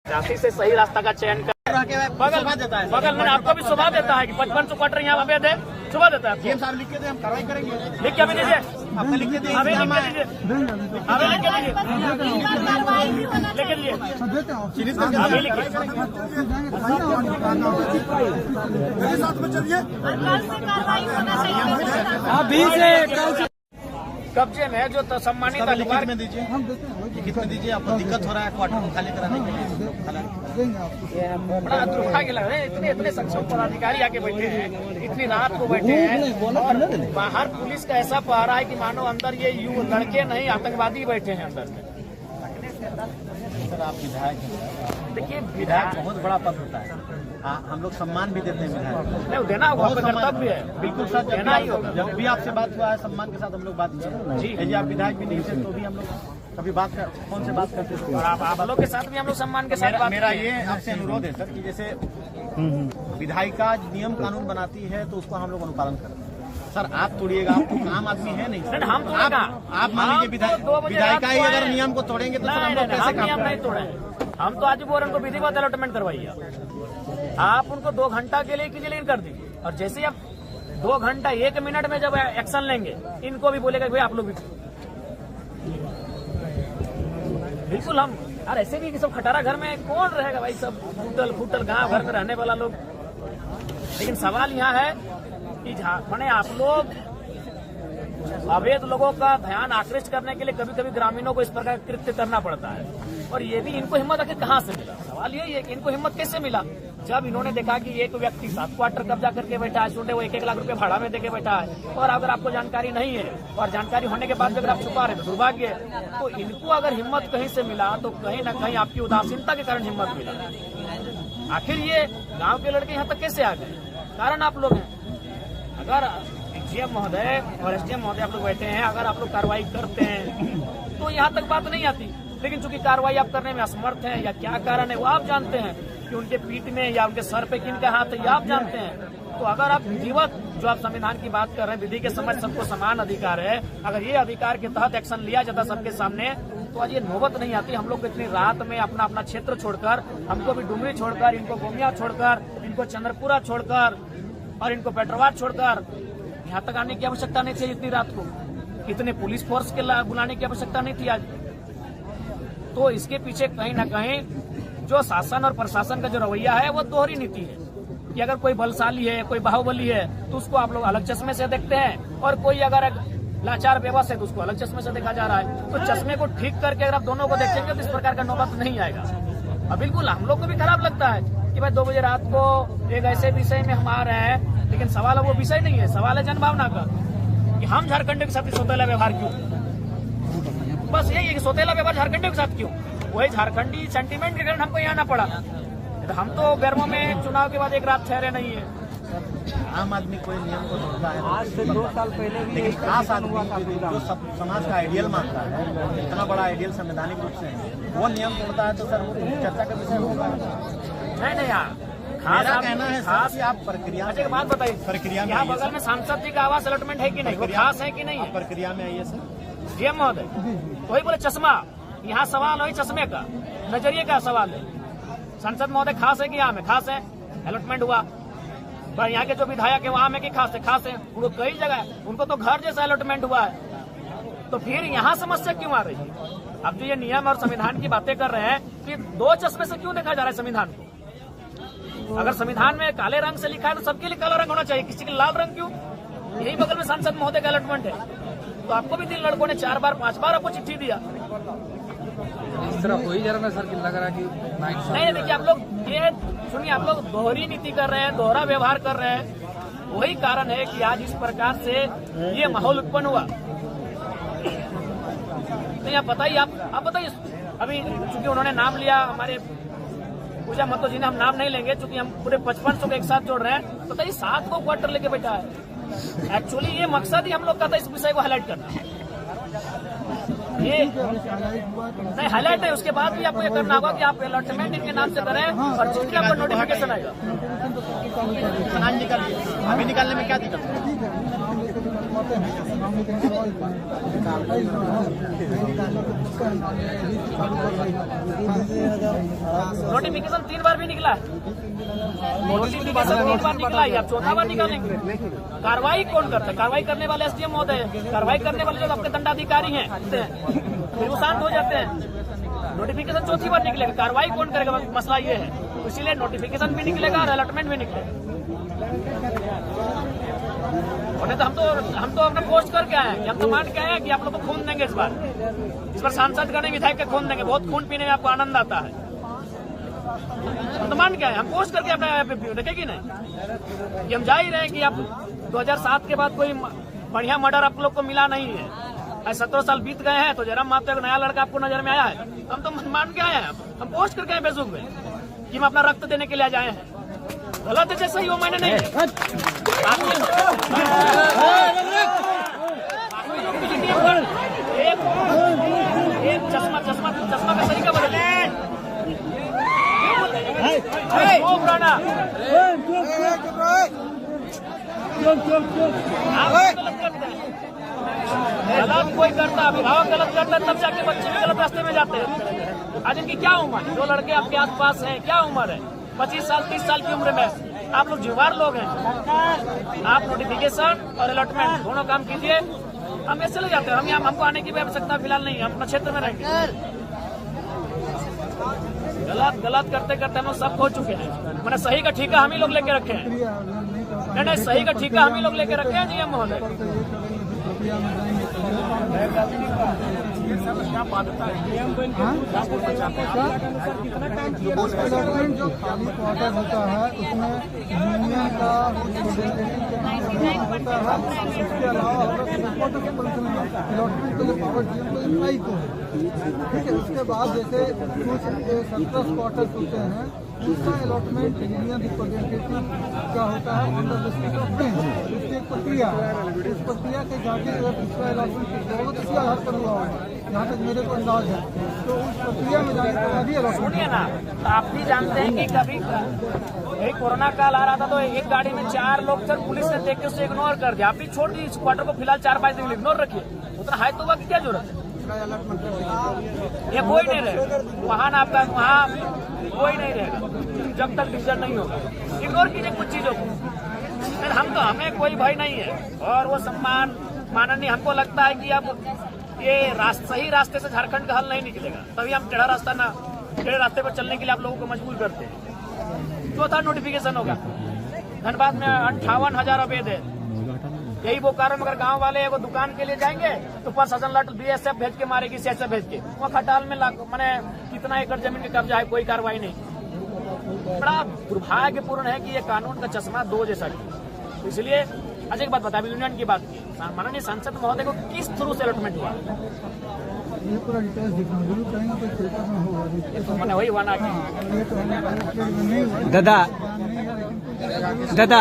जाति से सही रास्ता का चयन कर बगल में आपको भी सुबह देता है कि 55 क्वार्टर यहाँ अवैध है, सुबह देता है। साहब लिख के दे, हम कार्रवाई करेंगे। लिख के अभी दीजिए, आपने लिख के दे, अभी लिख के दीजिए, अभी लिख के दीजिए, लिख के दीजिए, अभी लिखिए। मेरे साथ में चलिए। अभी से कब्जे में जो सम्मानित अधिकार में दीजिए, लिखित में दीजिए। आपको दिक्कत हो रहा है क्वार्टर को खाली कराने के लिए? बड़ा दुर्भाग्य लग रहा है, इतने सक्षम पदाधिकारी आके बैठे हैं, इतनी रात को बैठे हैं और बाहर पुलिस का ऐसा पहरा है कि मानो अंदर ये लड़के नहीं आतंकवादी बैठे हैं अंदर में। सर आप विधायक हैं, देखिए विधायक बहुत बड़ा पद होता है, हम लोग सम्मान भी देते हैं विधायक। नहीं देना होगा, कर्तव्य है, बिल्कुल सर, देना ही होगा। जब भी आपसे बात हुआ है सम्मान के साथ हम लोग बात किए जी। यदि आप विधायक भी नहीं थे तो भी हम लोग कभी फोन से बात करते थे, और आप लोग के साथ भी हम लोग सम्मान के साथ बात। मेरा ये आपसे अनुरोध है सर कि जैसे विधायिका नियम कानून बनाती है तो उसको हम लोग अनुपालन करते हैं। सर आप तोड़िएगा, आप तो आम आदमी है नहीं। हम आप मान लीजिए विधायिका ही अगर नियम को तोड़ेंगे तो हम लोग कैसे नियम नहीं तोड़े। हम तो आज बोल उनको विधिवत अलॉटमेंट करवाइए, आप उनको 2 घंटा के लिए कीजिए, लेकिन कर दीजिए। और जैसे आप 2 घंटा 1 मिनट में जब एक्शन लेंगे, इनको भी बोलेगा भाई आप लोग भी बिल्कुल। हम यार ऐसे भी कि सब खटारा घर में कौन रहेगा भाई, सब फूटल फूटल गांव घर में रहने वाला लोग। लेकिन सवाल यहाँ है कि मैंने आप लोग अवैध लोगों का ध्यान आकृष्ट करने के लिए कभी कभी ग्रामीणों को इस प्रकार कृत्य करना पड़ता है। और ये भी इनको हिम्मत आखिर कहाँ से मिला? सवाल यही है कि इनको हिम्मत कैसे मिला? जब इन्होंने देखा कि एक व्यक्ति 7 क्वार्टर कब्जा करके बैठा है, छोटे वो 1-1 लाख रुपए भाड़ा में देके बैठा है, और अगर आपको जानकारी नहीं है और जानकारी होने के बाद भी अगर आप छुपा रहे तो दुर्भाग्य है। तो इनको अगर हिम्मत कहीं से मिला तो कहीं न कहीं आपकी उदासीनता के कारण हिम्मत मिला। आखिर ये गाँव के लड़के यहाँ तक कैसे आ गए? कारण आप लोग हैं। अगर डीएम महोदय और एसडीएम महोदय आप लोग बैठे हैं, अगर आप लोग कार्रवाई करते हैं तो यहाँ तक बात नहीं आती। लेकिन चूंकि कार्रवाई आप करने में असमर्थ हैं या क्या कारण है वो आप जानते हैं, कि उनके पीठ में या उनके सर पे किनका हाथ है ये आप जानते हैं। तो अगर आप विधिवत जो आप संविधान की बात कर रहे हैं, विधि के समझ सबको समान अधिकार है, अगर ये अधिकार के तहत एक्शन लिया जाता सबके सामने तो आज ये नौबत नहीं आती। हम लोग को इतनी रात में अपना अपना क्षेत्र छोड़कर, हमको भी डुमरी छोड़कर, इनको गोमिया छोड़कर, इनको चंद्रपुरा छोड़कर और इनको पेट्रोवार छोड़कर यहाँ तक आने की आवश्यकता नहीं थी। इतनी रात को इतने पुलिस फोर्स के बुलाने की आवश्यकता नहीं थी आज। तो इसके पीछे कहीं ना कहीं जो शासन और प्रशासन का जो रवैया है वो दोहरी नीति है कि अगर कोई बलशाली है, कोई बाहुबली है तो उसको आप लोग अलग चश्मे से देखते हैं, और कोई अगर लाचार बेबस है तो उसको अलग चश्मे से देखा जा रहा है। तो चश्मे को ठीक करके अगर आप दोनों को देखेंगे तो इस प्रकार का नौबत नहीं आएगा। और बिल्कुल हम लोग को भी खराब लगता है कि भाई 2 बजे रात को एक ऐसे विषय में हम आ रहे हैं, लेकिन सवाल वो विषय नहीं है, सवाल है जनभावना का कि हम झारखंड के साथ सौतेला व्यवहार क्यों? बस यही है कि सौतेला व्यवहार झारखंडियों के साथ क्यों? वही झारखंडी सेंटीमेंट के कारण हमको यहाँ आना पड़ा। तो हम तो गर्मों में चुनाव के बाद एक रात ठहरे नहीं है। आम आदमी कोई नियम को तोड़ता है, आज से 2 साल पहले भी लेकिन खास आदमी जो समाज का आइडियल मानता है, इतना बड़ा आइडियल संवैधानिक रूप से वो नियम तोड़ता है तो सर वो चर्चा का विषय होगा। नहीं यार, मेरा कहना है सर कि आप प्रक्रिया एक बात बताइए, प्रक्रिया में यहाँ बगल में सांसद जी का आवास अलॉटमेंट है कि नहीं? वो खास है कि नहीं है? प्रक्रिया में आइए सर। डीएम महोदय वही बोले चश्मा, यहाँ सवाल वही चश्मे का, नजरिए का सवाल है। संसद महोदय खास है कि आम है? खास है, अलॉटमेंट हुआ। पर यहाँ के जो विधायक है वो आम है कि खास है? खास है। उनको कई जगह उनको तो घर जैसा अलॉटमेंट हुआ है, तो फिर यहाँ समस्या क्यों आ रही है? अब जो ये नियम और संविधान की बातें कर रहे हैं कि 2 चश्मे से क्यों देखा जा रहा है संविधान को? अगर संविधान में काले रंग से लिखा है तो सबके लिए काला रंग होना चाहिए, किसी के लाल रंग क्यों? यही बगल में सांसद महोदय का अलॉटमेंट है, तो आपको भी 3 लड़कों ने 4 बार 5 बार आपको चिट्ठी दिया। इस तरह हो ही जा रहा है सर कि लग रहा है कि नहीं देखिए, आप लोग ये सुनिए, आप लोग दोहरी नीति कर रहे हैं, दोहरा व्यवहार कर रहे हैं। वही कारण है कि आज इस प्रकार से ये माहौल उत्पन्न हुआ। नहीं आप बताइए, आप बताइए। अभी चूंकि उन्होंने नाम लिया हमारे पूजा महतो जी ने, हम नाम नहीं लेंगे चूंकि हम पूरे 5500 को एक साथ जोड़ रहे हैं। बताइए 7 को क्वार्टर लेके बैठा है। एक्चुअली ये मकसद ही हम लोग का था इस विषय को हाईलाइट करना। ये नहीं हाईलाइट है, उसके बाद भी आपको ये करना होगा कि आप अलॉटमेंट इनके नाम से करें और जिसके आपको नोटिफिकेशन आएगा अभी निकालने में क्या दिक्कत है? नोटिफिकेशन 3 बार भी निकला है, नोटिफिकेशन 3 बार निकला है, आप चौथा बार निकालेंगे। कार्रवाई कौन करता है? कार्रवाई करने वाले एसडीएम महोदय है, कार्रवाई करने वाले जो आपके दंडाधिकारी हैं फिर वो शांत हो जाते हैं। नोटिफिकेशन चौथी बार निकलेगा, कार्रवाई कौन करेगा? मसला ये है, इसीलिए नोटिफिकेशन भी निकलेगा और अलॉटमेंट भी निकलेगा। और नहीं तो हम तो अपना पोस्ट करके आए हैं कि हम तो मान के आए हैं कि आप लोग को खून देंगे इस बार सांसद गण विधायक के खून देंगे, बहुत खून पीने में आपको आनंद आता है। हम तो मान के आए, हम पोस्ट करके अपना देखेगी नहीं कि हम जा ही रहे हैं कि आप 2007 के बाद कोई बढ़िया मर्डर आप लोग को मिला नहीं है। 17 साल बीत गए हैं तो जयराम माते का नया लड़का आपको नजर में आया है, हम तो मान के आए हैं, हम पोस्ट करके आए फेसबुक में कि हम अपना रक्त देने के लिए जाए हैं। गलत है जैसे ही वो मैंने नहीं एक चश्मा का सही का बदले गलत कोई करता, अभिभावक गलत करता है तब जाके बच्चे भी गलत रास्ते में जाते हैं। आज इनकी क्या उम्र है? जो लड़के आपके आसपास हैं क्या उम्र है? 25 साल 30 साल की उम्र में आप लोग जुवार लोग हैं। आप नोटिफिकेशन और अलॉटमेंट दोनों काम कीजिए, हम ऐसे ले जाते हैं। हम यहाँ हमको आने की भी आवश्यकता फिलहाल नहीं है, हम अपना क्षेत्र में रहेंगे। गलत करते करते हम लोग सब खो चुके हैं। मैंने सही का ठीका हम ही लोग लेके रखे हैं। नहीं, सही का ठीका हम ही लोग लेके रखे हैं जीएम महोदय। जो खाली क्वार्टर होता है उसमें यूनियन का होता है, इसके अलावा अलॉटमेंट के लिए पावर डीएम को इम्प्लाई को है, ठीक है। उसके बाद जैसे कुछ 17 क्वार्टर्स होते हैं, उसका अलॉटमेंट यूनियन रिप्रेजेंटेटिव का होता है under the state of bench. उसकी एक प्रक्रिया है, इस प्रक्रिया के जाके अगर दूसरा अलॉटमेंट होगा तो इसी आधार पर हुआ होगा, जहाँ तक मेरे को अंदाज है। तो उस प्रक्रिया में जाने के बाद ही अलॉटमेंट ना, तो आप भी जानते हैं कि कभी कोरोना काल आ रहा था तो एक गाड़ी में 4 लोग थे, पुलिस ने देख के उसे इग्नोर कर दिया। आप भी छोड़ दी इस क्वार्टर को फिलहाल 4-5 दिन इग्नोर रखिए, उतना हाई तो हुआ की क्या जरूरत है? ये कोई नहीं रहेगा वहाँ ना, आपका वहाँ कोई नहीं रहेगा जब तक डिसीजन नहीं होगा। इग्नोर कीजिए कुछ चीजों को। हमें कोई भय नहीं है और वो सम्मान माननीय, हमको लगता है कि अब ये सही रास्ते से झारखंड का हल नहीं निकलेगा, तभी हम टेढ़ा रास्ते पर चलने के लिए आप लोगों को मजबूर करते हैं। चौथा नोटिफिकेशन होगा, धनबाद में 58,000 अवैध है। यही बोकारो में अगर गांव वाले एगो दुकान के लिए जाएंगे तो प्रशासन लट बीएसएफ भेज के मारेगी, सीएसएफ भेज के। वहाँ खटाल में मैंने कितना एकड़ जमीन का कब्जा है, कोई कार्रवाई नहीं। बड़ा दुर्भाग्यपूर्ण है कि ये कानून का चश्मा 2 जैसा है। इसलिए अच्छा एक बात बता, यूनियन की बात की, माननीय सांसद महोदय को किस थ्रू से अलॉटमेंट हुआ? ये पूरा डिटेल्स दिखाऊं, जरूर कहीं ना कहीं पेपर में होगा। मैंने वही हुआ ना कि दादा